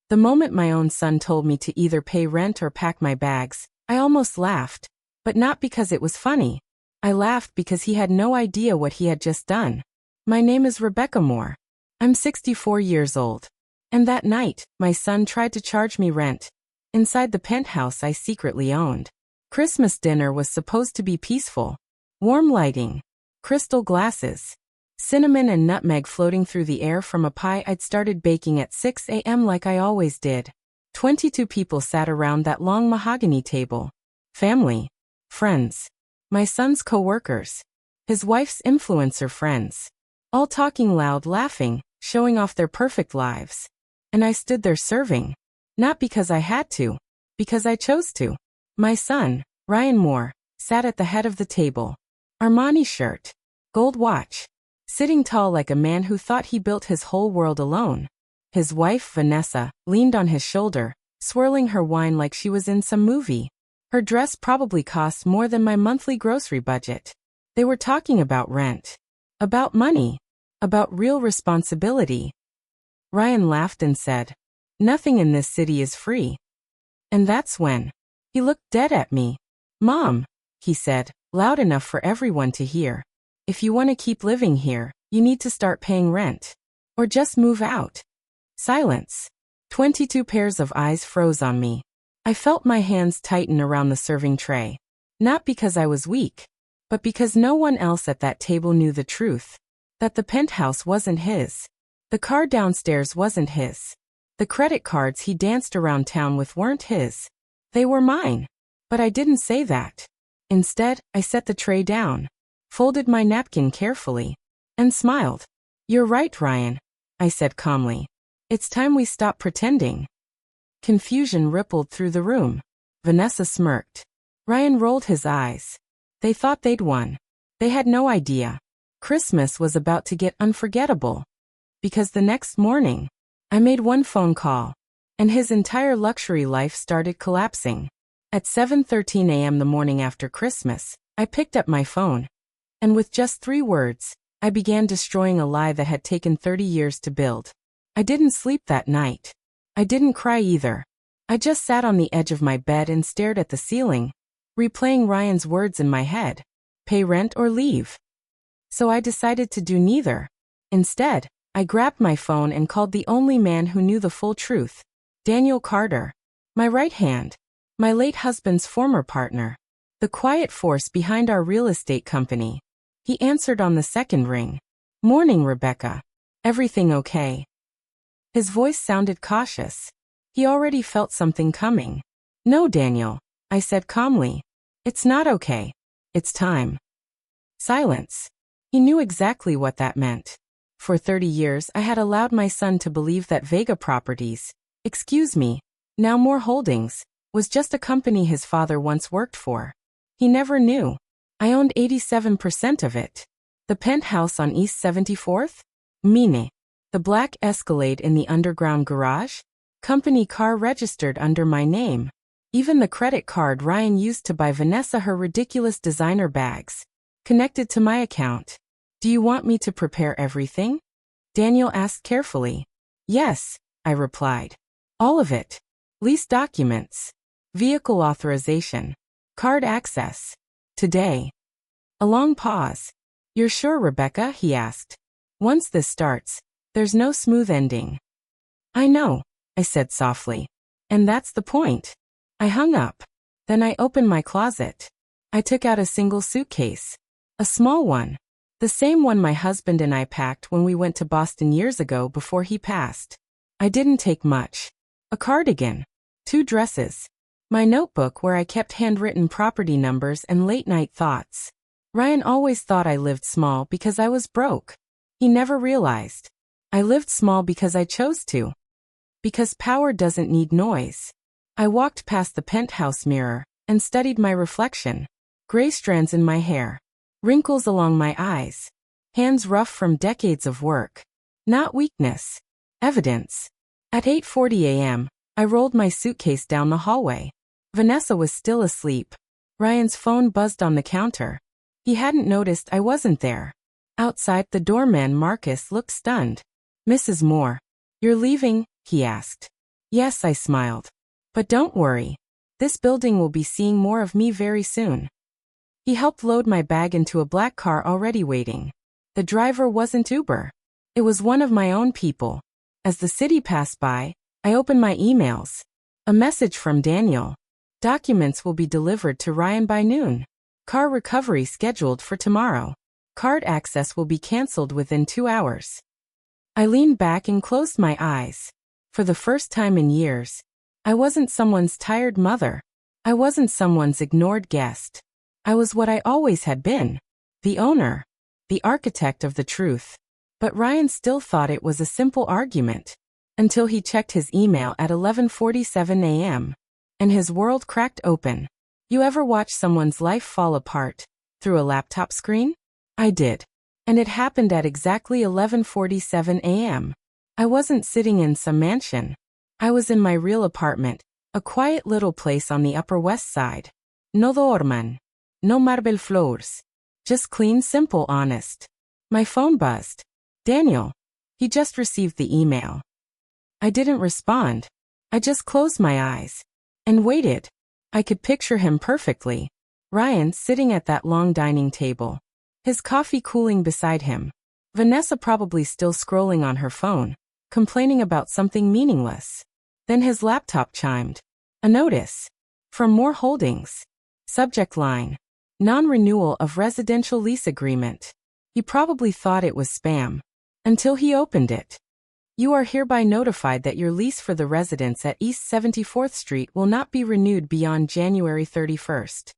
The moment my own son told me to either pay rent or pack my bags, I almost laughed. But not because it was funny. I laughed because he had no idea what he had just done. My name is Rebecca Moore. I'm 64 years old. And that night, my son tried to charge me rent. Inside the penthouse I secretly owned. Christmas dinner was supposed to be peaceful. Warm lighting. Crystal glasses. Cinnamon and nutmeg floating through the air from a pie I'd started baking at 6 a.m. like I always did. 22 people sat around that long mahogany table. Family. Friends. My son's co-workers. His wife's influencer friends. All talking loud, laughing, showing off their perfect lives. And I stood there serving. Not because I had to. Because I chose to. My son, Ryan Moore, sat at the head of the table. Armani shirt. Gold watch. Sitting tall like a man who thought he built his whole world alone. His wife, Vanessa, leaned on his shoulder, swirling her wine like she was in some movie. Her dress probably cost more than my monthly grocery budget. They were talking about rent. About money. About real responsibility. Ryan laughed and said, "Nothing in this city is free." And that's when he looked dead at me. "Mom," he said, loud enough for everyone to hear. "If you want to keep living here, you need to start paying rent. Or just move out." Silence. 22 pairs of eyes froze on me. I felt my hands tighten around the serving tray. Not because I was weak, but because no one else at that table knew the truth. That the penthouse wasn't his. The car downstairs wasn't his. The credit cards he danced around town with weren't his. They were mine. But I didn't say that. Instead, I set the tray down, folded my napkin carefully, and smiled. "You're right, Ryan," I said calmly. "It's time we stop pretending." Confusion rippled through the room. Vanessa smirked. Ryan rolled his eyes. They thought they'd won. They had no idea. Christmas was about to get unforgettable. Because the next morning, I made one phone call, and his entire luxury life started collapsing. At 7:13 a.m. the morning after Christmas, I picked up my phone. And with just 3 words, I began destroying a lie that had taken 30 years to build. I didn't sleep that night. I didn't cry either. I just sat on the edge of my bed and stared at the ceiling, replaying Ryan's words in my head. Pay rent or leave. So I decided to do neither. Instead, I grabbed my phone and called the only man who knew the full truth. Daniel Carter. My right hand. My late husband's former partner. The quiet force behind our real estate company. He answered on the second ring. "Morning, Rebecca. Everything okay?" His voice sounded cautious. He already felt something coming. "No, Daniel," I said calmly. "It's not okay. It's time." Silence. He knew exactly what that meant. For 30 years I had allowed my son to believe that Vega Properties, now More Holdings, was just a company his father once worked for. He never knew. I owned 87% of it. The penthouse on East 74th? Mine. The black Escalade in the underground garage? Company car registered under my name. Even the credit card Ryan used to buy Vanessa her ridiculous designer bags. Connected to my account. "Do you want me to prepare everything?" Daniel asked carefully. "Yes," I replied. "All of it. Lease documents. Vehicle authorization. Card access. Today." A long pause. "You're sure, Rebecca?" he asked. "Once this starts, there's no smooth ending." "I know," I said softly. "And that's the point." I hung up. Then I opened my closet. I took out a single suitcase. A small one. The same one my husband and I packed when we went to Boston years ago before he passed. I didn't take much. A cardigan. 2 dresses. My notebook where I kept handwritten property numbers and late-night thoughts. Ryan always thought I lived small because I was broke. He never realized. I lived small because I chose to. Because power doesn't need noise. I walked past the penthouse mirror and studied my reflection. Gray strands in my hair. Wrinkles along my eyes. Hands rough from decades of work. Not weakness. Evidence. At 8:40 a.m., I rolled my suitcase down the hallway. Vanessa was still asleep. Ryan's phone buzzed on the counter. He hadn't noticed I wasn't there. Outside, the doorman Marcus looked stunned. "Mrs. Moore, you're leaving?" he asked. Yes, I smiled. But don't worry. This building will be seeing more of me very soon. He helped load my bag into a black car already waiting. The driver wasn't Uber. It was one of my own people. As the city passed by, I opened my emails. A message from Daniel. Documents will be delivered to Ryan by noon. Car recovery scheduled for tomorrow. Card access will be canceled within 2 hours. I leaned back and closed my eyes. For the first time in years, I wasn't someone's tired mother. I wasn't someone's ignored guest. I was what I always had been. The owner. The architect of the truth. But Ryan still thought it was a simple argument. Until he checked his email at 11:47 a.m. And his world cracked open. You ever watch someone's life fall apart through a laptop screen? I did. And it happened at exactly 11:47 a.m. I wasn't sitting in some mansion. I was in my real apartment, a quiet little place on the Upper West Side. No dorman. No marble floors. Just clean, simple, honest. My phone buzzed. Daniel. He just received the email. I didn't respond. I just closed my eyes. And waited. I could picture him perfectly. Ryan sitting at that long dining table. His coffee cooling beside him. Vanessa probably still scrolling on her phone, complaining about something meaningless. Then his laptop chimed. A notice. From More Holdings. Subject line. Non-renewal of residential lease agreement. He probably thought it was spam. Until he opened it. You are hereby notified that your lease for the residence at East 74th Street will not be renewed beyond January 31st.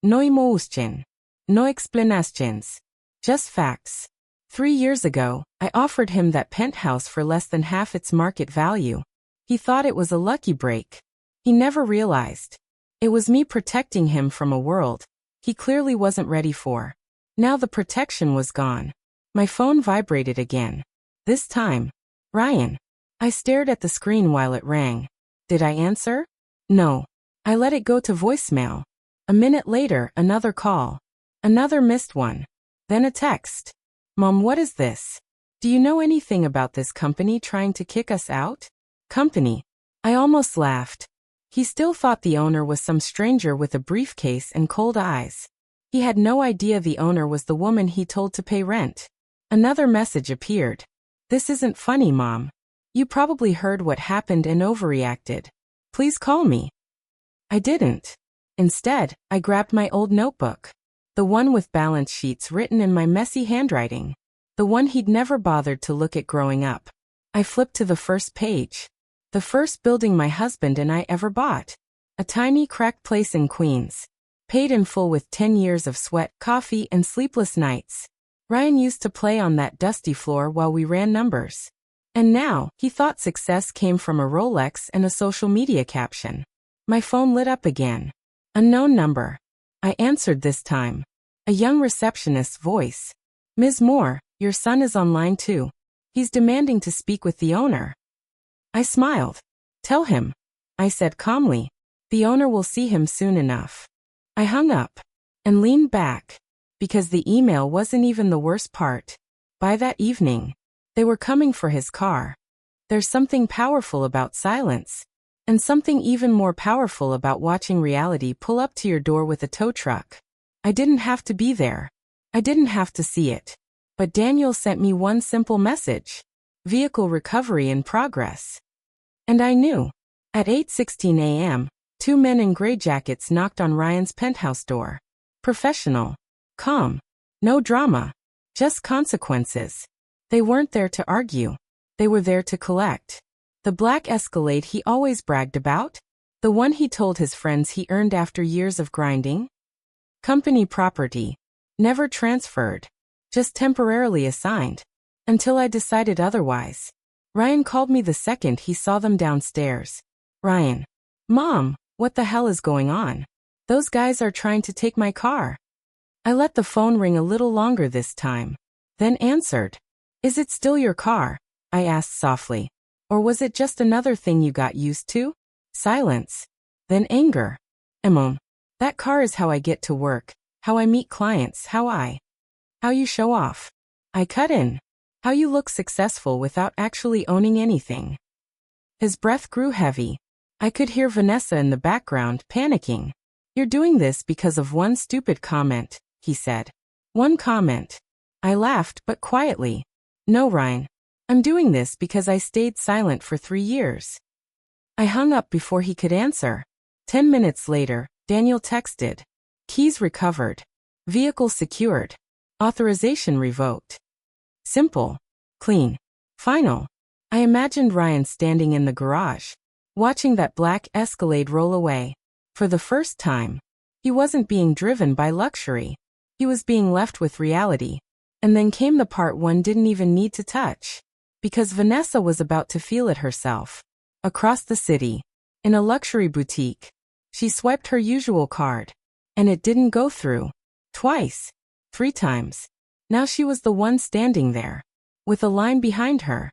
No emotion. No explanations. Just facts. 3 years ago, I offered him that penthouse for less than half its market value. He thought it was a lucky break. He never realized. It was me protecting him from a world he clearly wasn't ready for. Now the protection was gone. My phone vibrated again. This time, Ryan. I stared at the screen while it rang. Did I answer? No. I let it go to voicemail. A minute later, another call. Another missed one. Then a text. Mom, what is this? Do you know anything about this company trying to kick us out? Company. I almost laughed. He still thought the owner was some stranger with a briefcase and cold eyes. He had no idea the owner was the woman he told to pay rent. Another message appeared. This isn't funny, Mom. You probably heard what happened and overreacted. Please call me. I didn't. Instead, I grabbed my old notebook. The one with balance sheets written in my messy handwriting. The one he'd never bothered to look at growing up. I flipped to the first page. The first building my husband and I ever bought. A tiny cracked place in Queens. Paid in full with 10 years of sweat, coffee, and sleepless nights. Ryan used to play on that dusty floor while we ran numbers. And now, he thought success came from a Rolex and a social media caption. My phone lit up again. Unknown number. I answered this time. A young receptionist's voice. Ms. Moore, your son is online too. He's demanding to speak with the owner. I smiled. Tell him. I said calmly. The owner will see him soon enough. I hung up. And leaned back. Because the email wasn't even the worst part. By that evening, they were coming for his car. There's something powerful about silence. And something even more powerful about watching reality pull up to your door with a tow truck. I didn't have to be there. I didn't have to see it. But Daniel sent me one simple message. Vehicle recovery in progress. And I knew. At 8:16 a.m., 2 men in gray jackets knocked on Ryan's penthouse door. Professional. Calm. No drama. Just consequences. They weren't there to argue. They were there to collect. The black Escalade he always bragged about? The one he told his friends he earned after years of grinding? Company property. Never transferred. Just temporarily assigned. Until I decided otherwise. Ryan called me the second he saw them downstairs. Ryan. Mom, what the hell is going on? Those guys are trying to take my car. I let the phone ring a little longer this time. Then answered. Is it still your car? I asked softly. Or was it just another thing you got used to? Silence. Then anger. Emon. That car is how I get to work, how I meet clients, how you show off. I cut in. How you look successful without actually owning anything. His breath grew heavy. I could hear Vanessa in the background, panicking. "You're doing this because of one stupid comment," he said. "One comment." I laughed, but quietly. "No, Ryan. I'm doing this because I stayed silent for 3 years." I hung up before he could answer. 10 minutes later, Daniel texted. "Keys recovered. Vehicle secured. Authorization revoked." Simple. Clean. Final. I imagined Ryan standing in the garage, watching that black Escalade roll away. For the first time, he wasn't being driven by luxury. He was being left with reality. And then came the part one didn't even need to touch. Because Vanessa was about to feel it herself. Across the city. In a luxury boutique. She swiped her usual card. And it didn't go through. Twice. 3 times. Now she was the one standing there. With a line behind her.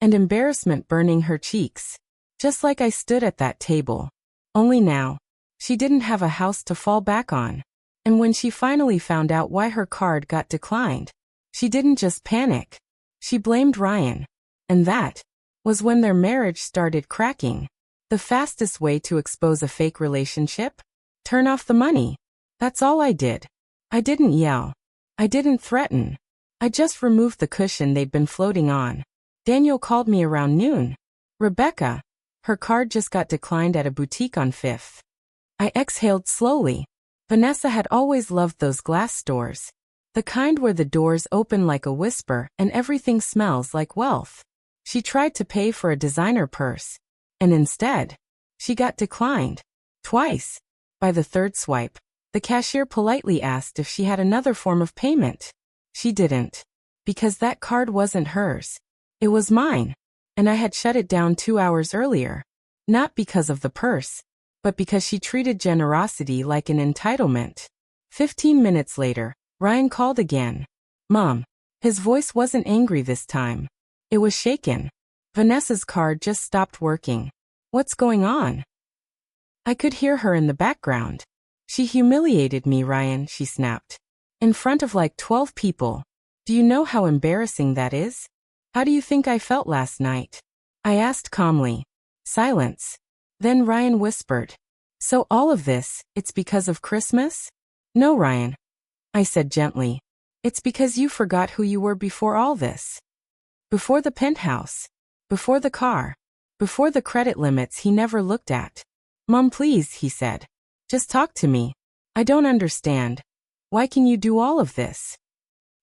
And embarrassment burning her cheeks. Just like I stood at that table. Only now, she didn't have a house to fall back on. And when she finally found out why her card got declined, she didn't just panic. She blamed Ryan. And that was when their marriage started cracking. The fastest way to expose a fake relationship? Turn off the money. That's all I did. I didn't yell. I didn't threaten. I just removed the cushion they'd been floating on. Daniel called me around noon. "Rebecca, her card just got declined at a boutique on 5th. I exhaled slowly. Vanessa had always loved those glass stores. The kind where the doors open like a whisper and everything smells like wealth. She tried to pay for a designer purse. And instead, she got declined. Twice. By the 3rd swipe, the cashier politely asked if she had another form of payment. She didn't. Because that card wasn't hers. It was mine. And I had shut it down 2 hours earlier. Not because of the purse, but because she treated generosity like an entitlement. 15 minutes later, Ryan called again. "Mom." His voice wasn't angry this time. It was shaken. "Vanessa's card just stopped working. What's going on?" I could hear her in the background. "She humiliated me, Ryan," she snapped. "In front of like 12 people. Do you know how embarrassing that is? How do you think I felt last night?" I asked calmly. Silence. Then Ryan whispered. "So all of this, it's because of Christmas?" "No, Ryan," I said gently. "It's because you forgot who you were before all this. Before the penthouse. Before the car. Before the credit limits he never looked at." "Mom, please," he said. "Just talk to me. I don't understand. Why can you do all of this?"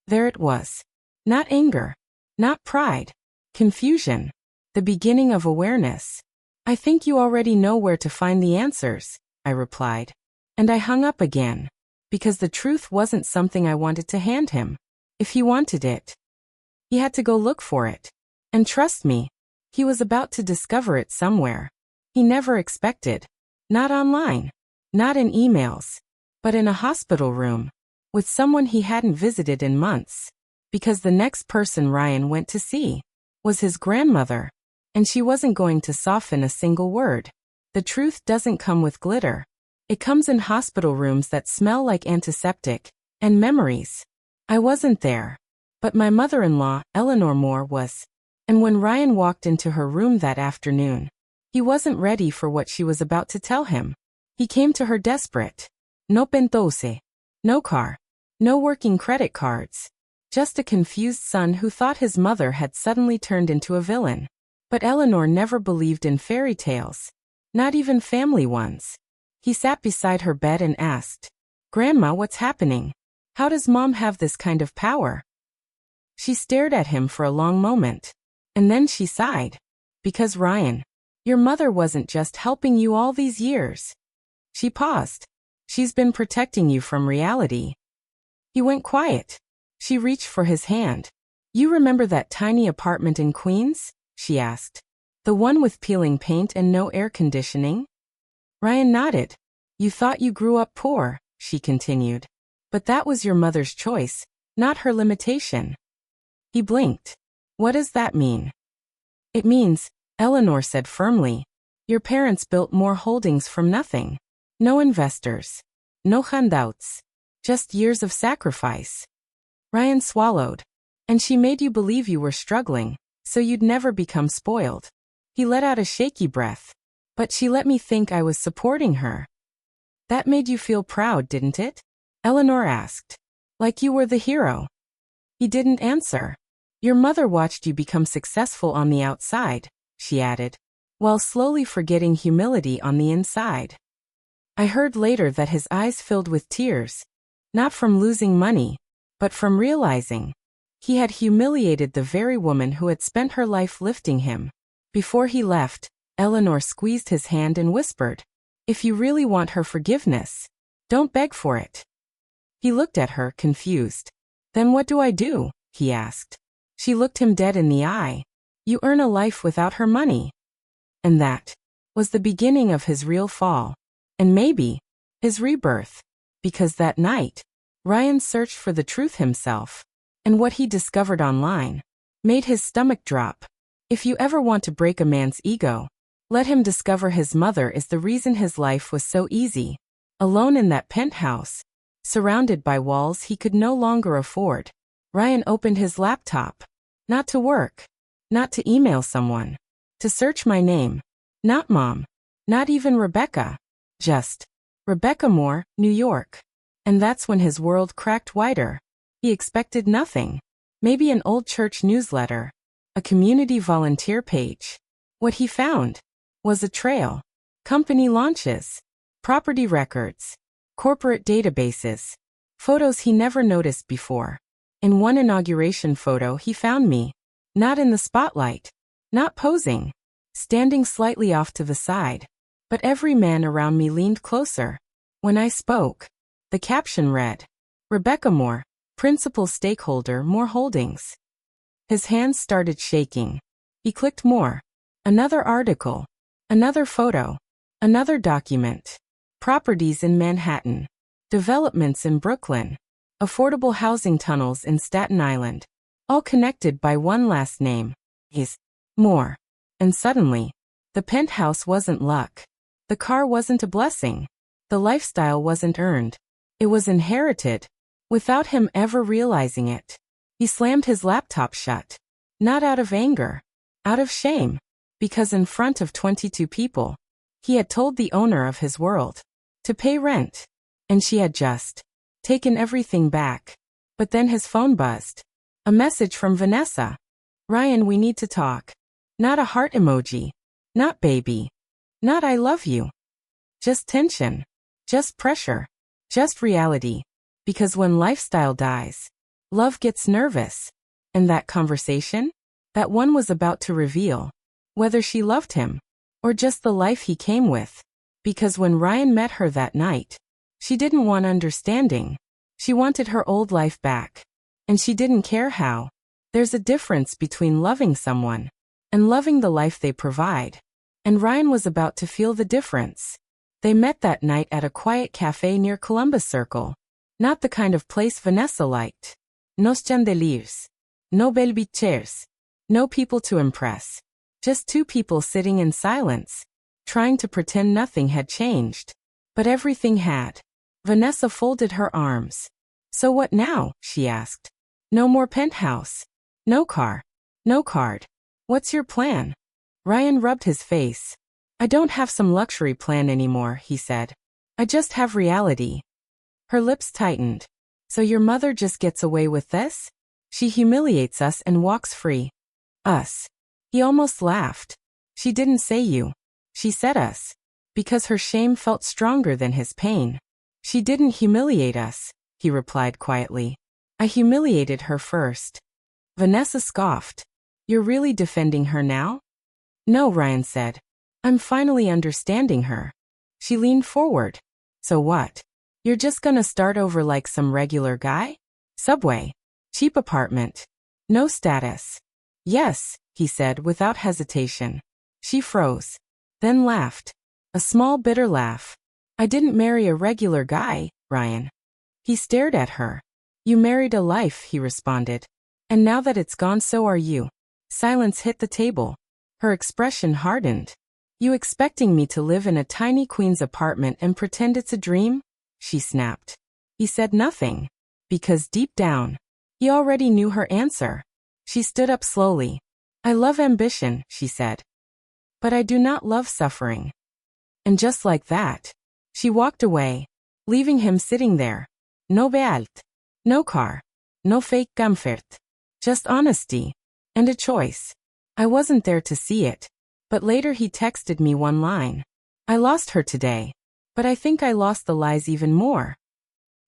There it was. Not anger. Not pride. Confusion. The beginning of awareness. "I think you already know where to find the answers," I replied. And I hung up again. Because the truth wasn't something I wanted to hand him. If he wanted it, he had to go look for it. And trust me, he was about to discover it somewhere. He never expected. Not online. Not in emails. But in a hospital room. With someone he hadn't visited in months. Because the next person Ryan went to see was his grandmother. And she wasn't going to soften a single word. The truth doesn't come with glitter. It comes in hospital rooms that smell like antiseptic, and memories. I wasn't there. But my mother-in-law, Eleanor Moore, was. And when Ryan walked into her room that afternoon, he wasn't ready for what she was about to tell him. He came to her desperate. No pentose. No car. No working credit cards. Just a confused son who thought his mother had suddenly turned into a villain. But Eleanor never believed in fairy tales. Not even family ones. He sat beside her bed and asked, "Grandma, what's happening? How does Mom have this kind of power?" She stared at him for a long moment. And then she sighed. "Because Ryan, your mother wasn't just helping you all these years." She paused. "She's been protecting you from reality." He went quiet. She reached for his hand. "You remember that tiny apartment in Queens?" she asked. "The one with peeling paint and no air conditioning?" Ryan nodded. "You thought you grew up poor," she continued. "But that was your mother's choice, not her limitation." He blinked. "What does that mean?" "It means," Eleanor said firmly, "your parents built more holdings from nothing. No investors. No handouts. Just years of sacrifice." Ryan swallowed. "And she made you believe you were struggling, so you'd never become spoiled." He let out a shaky breath. But she let me think I was supporting her. That made you feel proud, didn't it? Eleanor asked. Like you were the hero. He didn't answer. Your mother watched you become successful on the outside, she added, while slowly forgetting humility on the inside. I heard later that his eyes filled with tears, not from losing money, but from realizing he had humiliated the very woman who had spent her life lifting him. Before he left, Eleanor squeezed his hand and whispered, "If you really want her forgiveness, don't beg for it." He looked at her, confused. "Then what do I do?" he asked. She looked him dead in the eye. "You earn a life without her money." And that was the beginning of his real fall. And maybe his rebirth. Because that night, Ryan searched for the truth himself. And what he discovered online made his stomach drop. If you ever want to break a man's ego, let him discover his mother is the reason his life was so easy. Alone in that penthouse, surrounded by walls he could no longer afford, Ryan opened his laptop. Not to work. Not to email someone. To search my name. Not Mom. Not even Rebecca. Just Rebecca Moore, New York. And that's when his world cracked wider. He expected nothing. Maybe an old church newsletter. A community volunteer page. What he found was a trail. Company launches. Property records. Corporate databases. Photos he never noticed before. In one inauguration photo he found me. Not in the spotlight. Not posing. Standing slightly off to the side. But every man around me leaned closer. When I spoke, the caption read, "Rebecca Moore, Principal Stakeholder, Moore Holdings." His hands started shaking. He clicked more. Another article. Another photo. Another document. Properties in Manhattan. Developments in Brooklyn. Affordable housing tunnels in Staten Island. All connected by one last name. His. Moore. And suddenly, the penthouse wasn't luck. The car wasn't a blessing. The lifestyle wasn't earned. It was inherited, without him ever realizing it. He slammed his laptop shut. Not out of anger. Out of shame. Because in front of 22 people, he had told the owner of his world to pay rent. And she had just taken everything back. But then his phone buzzed. A message from Vanessa. "Ryan, we need to talk." Not a heart emoji. Not baby. Not I love you. Just tension. Just pressure. Just reality. Because when lifestyle dies, love gets nervous. And that conversation? That one was about to reveal whether she loved him or just the life he came with. Because when Ryan met her that night, she didn't want understanding. She wanted her old life back. And she didn't care how. There's a difference between loving someone and loving the life they provide. And Ryan was about to feel the difference. They met that night at a quiet cafe near Columbus Circle. Not the kind of place Vanessa liked. No chandeliers. No belles beach chairs. No people to impress. Just two people sitting in silence, trying to pretend nothing had changed. But everything had. Vanessa folded her arms. "So what now?" she asked. "No more penthouse. No car. No card. What's your plan?" Ryan rubbed his face. "I don't have some luxury plan anymore," he said. "I just have reality." Her lips tightened. "So your mother just gets away with this? She humiliates us and walks free." "Us." He almost laughed. "She didn't say you. She said us." Because her shame felt stronger than his pain. "She didn't humiliate us," he replied quietly. "I humiliated her first." Vanessa scoffed. "You're really defending her now?" "No," Ryan said. "I'm finally understanding her." She leaned forward. "So what? You're just gonna start over like some regular guy? Subway. Cheap apartment. No status." "Yes," he said without hesitation. She froze. Then laughed. A small bitter laugh. "I didn't marry a regular guy, Ryan." He stared at her. "You married a life," he responded. "And now that it's gone, so are you." Silence hit the table. Her expression hardened. "You expecting me to live in a tiny Queens apartment and pretend it's a dream?" she snapped. He said nothing. Because deep down, he already knew her answer. She stood up slowly. "I love ambition," she said. but I do not love suffering. And just like that, she walked away, leaving him sitting there. No bealt. No car. No fake comfort. Just honesty. And a choice. I wasn't there to see it, but later he texted me one line. I lost her today, but I think I lost the lies even more.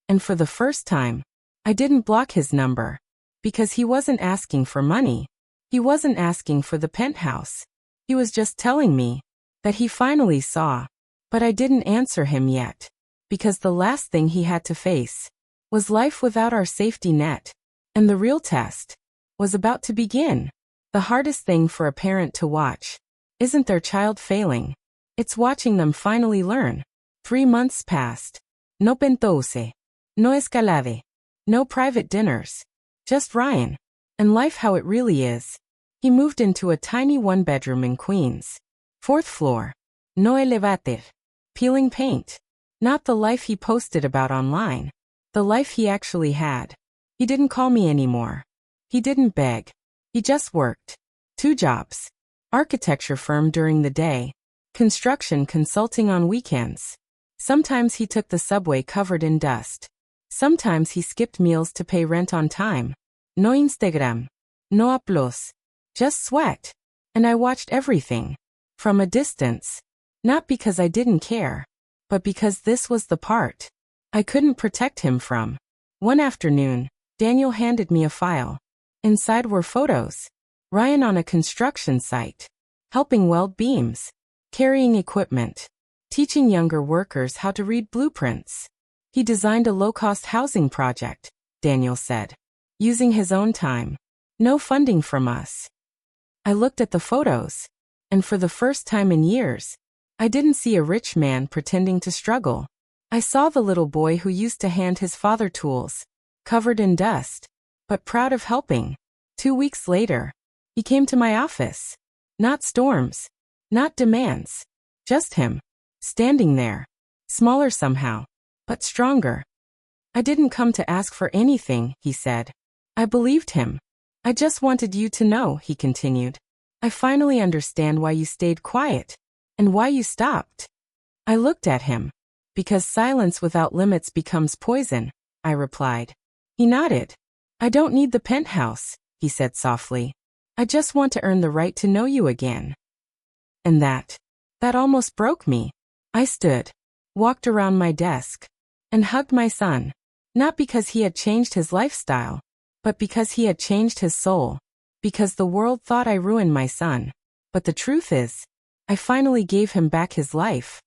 And for the first time, I didn't block his number, because he wasn't asking for money. He wasn't asking for the penthouse. He was just telling me that he finally saw, but I didn't answer him yet, because the last thing he had to face was life without our safety net, and the real test was about to begin. The hardest thing for a parent to watch isn't their child failing. It's watching them finally learn. 3 months passed. No pentose. No escalade. No private dinners. Just Ryan. And life how it really is. He moved into a tiny one-bedroom in Queens. 4th floor. No elevator. Peeling paint. Not the life he posted about online. The life he actually had. He didn't call me anymore. He didn't beg. He just worked. 2 jobs. Architecture firm during the day. Construction consulting on weekends. Sometimes he took the subway covered in dust. Sometimes he skipped meals to pay rent on time. No Instagram. No uploads. Just sweat. And I watched everything. From a distance. Not because I didn't care, but because this was the part I couldn't protect him from. One afternoon, Daniel handed me a file. Inside were photos. Ryan on a construction site. Helping weld beams. Carrying equipment. Teaching younger workers how to read blueprints. He designed a low-cost housing project, Daniel said. Using his own time. No funding from us. I looked at the photos. And for the first time in years, I didn't see a rich man pretending to struggle. I saw the little boy who used to hand his father tools, covered in dust, but proud of helping. 2 weeks later, he came to my office. Not storms. Not demands. Just him. Standing there. Smaller somehow, but stronger. I didn't come to ask for anything, he said. I believed him. I just wanted you to know, he continued. I finally understand why you stayed quiet. And why you stopped. I looked at him. Because silence without limits becomes poison, I replied. He nodded. I don't need the penthouse, he said softly. I just want to earn the right to know you again. And that almost broke me. I stood, walked around my desk, and hugged my son. Not because he had changed his lifestyle, but because he had changed his soul. Because the world thought I ruined my son. But the truth is, I finally gave him back his life.